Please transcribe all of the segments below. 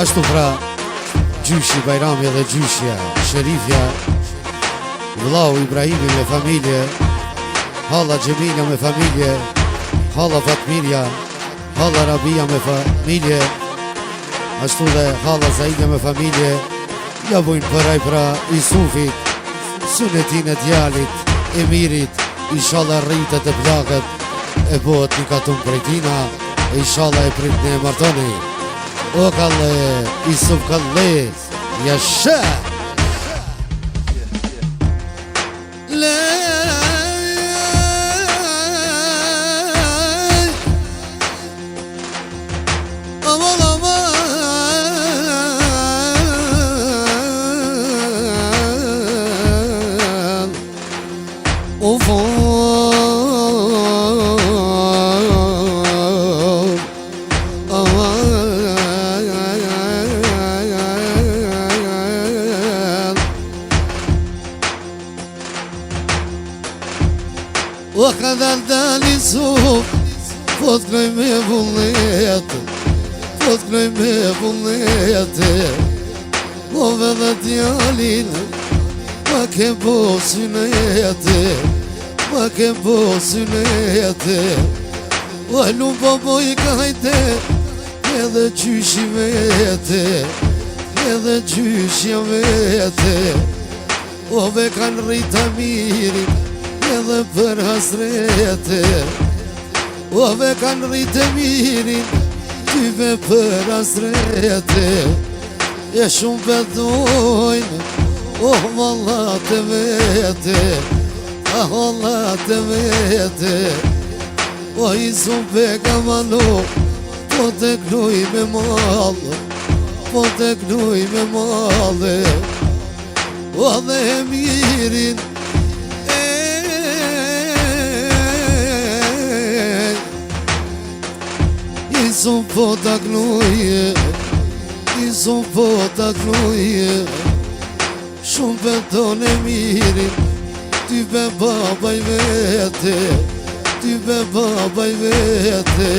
Ashtu pra gjyshi Bajrami dhe gjyshja Sherifja, vllau Ibrahimi me familje, hala Gjemila me familje, hala Fatmirja, hala Rabia me familje, ashtu dhe hala Zaida me familje. Ja bujnë përaj pra Isufit, sunetin e djalit, Emirit, inshallah rritet e plakët, e bëhet një katun prejtina, e inshallah e prit në martoni. O kalle, Isuf kalle, jasha! O kadar dali Isuf, po t'knoj me vullnet, po t'knoj me vullnet. O vedhe djalin, ma ke bo synet, ma ke bo synet. O lupo boj kajte, edhe qyshi vete, edhe qyshja vete. O ve kanë rrita mirin, edhe për hasrete. Ove kanë rritë mirin, tyve për hasrete. E shumë përdojnë, oh vallat e vete, ah vallat e vete. O Isuf beka malo, po te knuj me malë, po te knuj me malë. O dhe e mirin, Isuf po ta knuje, Isuf po ta knuje. Shumë beton e mirin, ty be babaj vete, ty be babaj vete.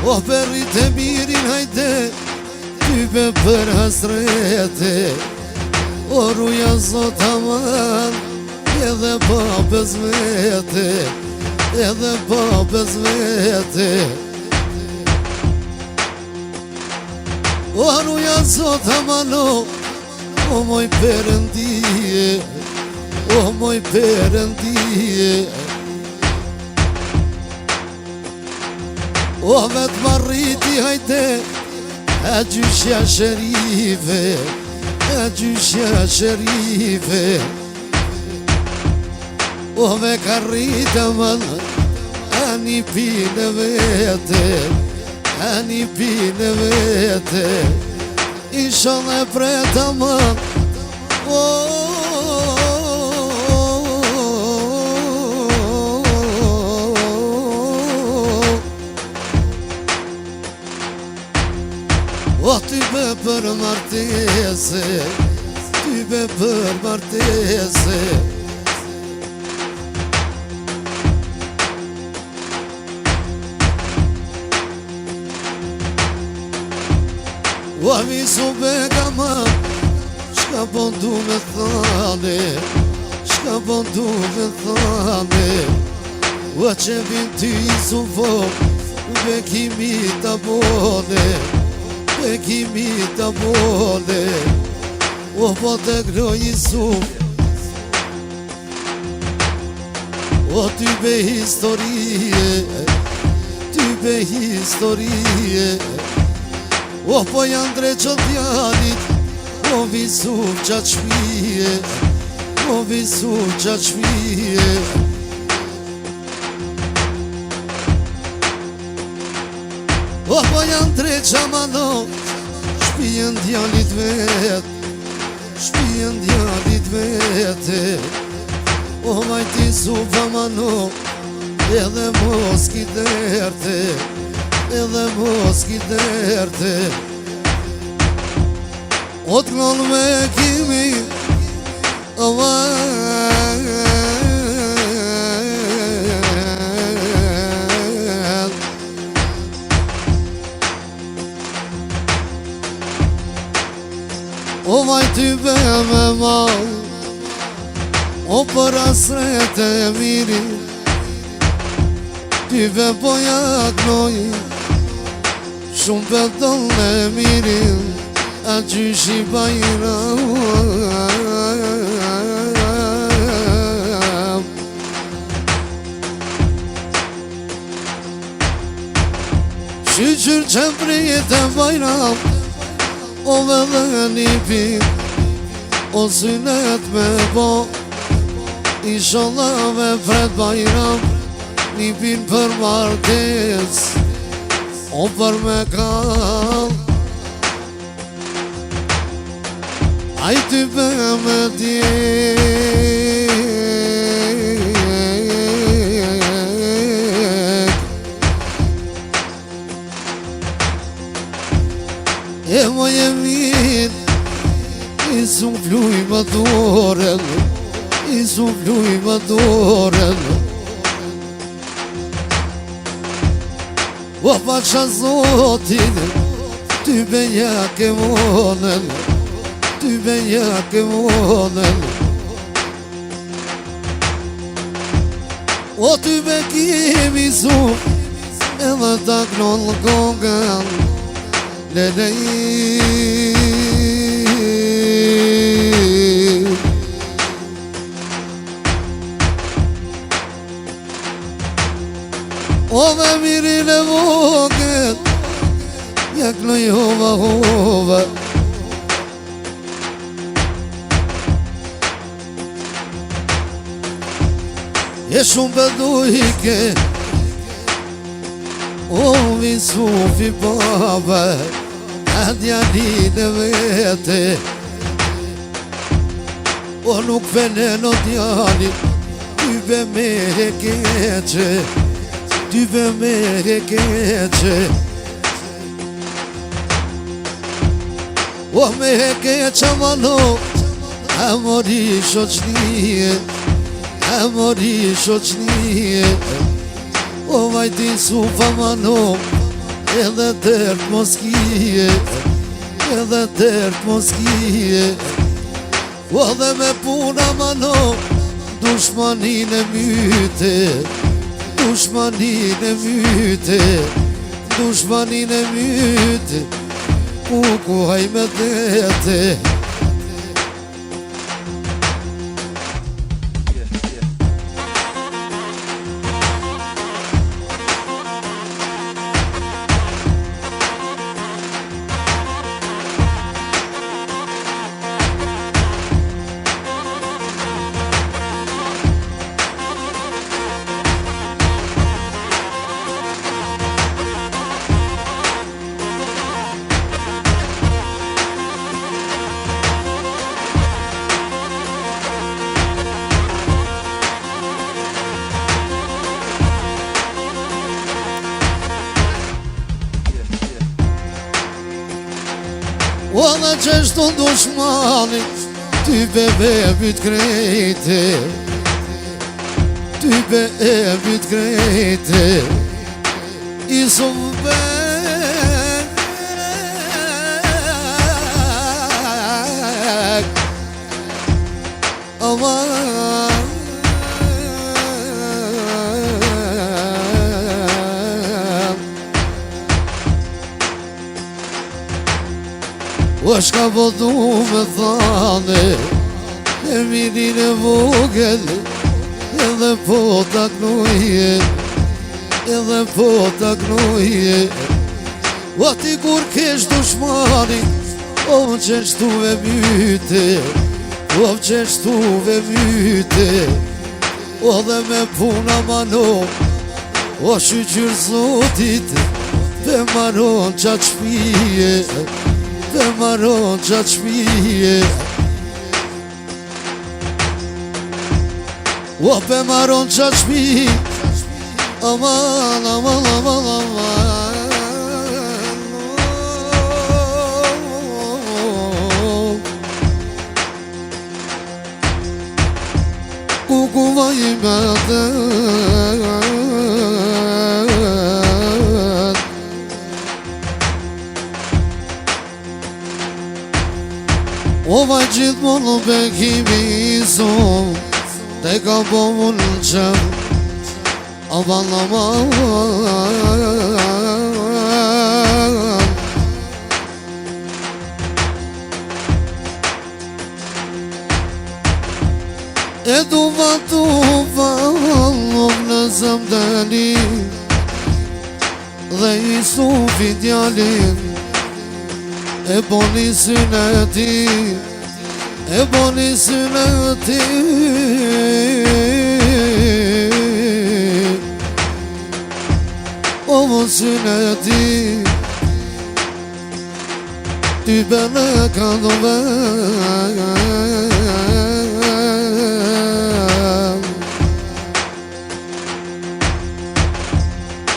O perrit e mirin hajde, ty be për hasrete. O ruja zot aman, edhe babes vete, edhe babes vete. O ruja zot amano, o moj perëndije, o moj perëndije. O vet marriti hajde, e gjyshja Sherife, e gjyshja Sherife. O ve ka rrita manë, ani pine vete, ani pine vete. Inshallah e preta manë, o ty be për martese, ty be për martese. O Isuf beka ma, shka po du me thane, shka po du me thane. O që vin ty Isufo, bekimi ta bone, bekimi ta bone. O po te knoj Isuf, o ty be historie, ty be historie. O po janë dreqët djalit, o Isuf qatë shpije, o Isuf qatë shpije. O po janë dreqë amano, shpijen djalit vet, shpijen djalit vete. O majti Isuf amano, edhe mos ki derte, edhe mos ki derte. O t'knon me kimi, O vaj ty be me mal, o për asret e miri, ty be po jaknoj, shumë be dollë e miri, a gjyshi Bajram. Shqyqyr që prit e Bajram, o vëllë një pik, o synet me bo, inshallah me fred Bajram, një pin për martes, o për me kall. Aj ty be me djek, e moj e min, i su fluj më doren, i su fluj më doren. O pasha zotin, ty be jak e monen, ty be jak e monen. O ty be kemi su, edhe ta knoll kongan, lelej. O me mirin e vogët, jaknoj hova hova. E shumë bedujke, o visufi baba, a djalin e vete, o nuk venen o djalin, ty be me e keqe, ty be me e keqe. O me e keqa mano, a mori shoqnije, a mori shoqnije. O vajti su famano, edhe tërt moskije, edhe tërt moskije. O dhe me puna mano, dushmanin e myte, dushmanin e myte, dushmanin e myte, ku haj me dete. O dhe qeshtu dushmani, ty be byt krejte, ty be byt krejte. I su be o shka po du me thane, e mirin e vogel, edhe po taknoje, edhe po taknoje. O ti kur kesh dushmani, o qeshtu ve myte, o qeshtu ve myte. O dhe me puna mano, o shqyqyr zotit, dhe maron qatë shpije, dhe maron qatë shpije. O pe maron qatë shpije, aman, aman, aman, aman. Kuku vaj me dhe O vaj gjithmonë bekimi i son te ka po më qëm a balla ma e duva në zemdeli dhe i sufi djalin e boni syneti e boni syneti o mo syneti ty bene ka dove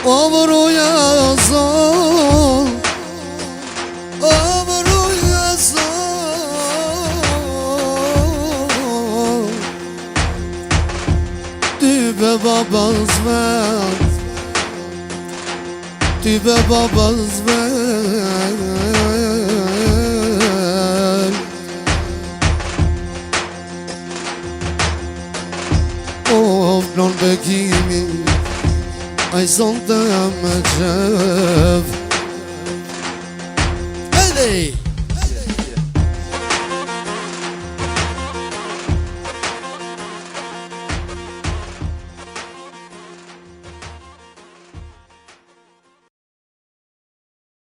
o vruja zon o vruja zon ty be babas ven ty be babas ven o vlon bekimi ai son të më qëv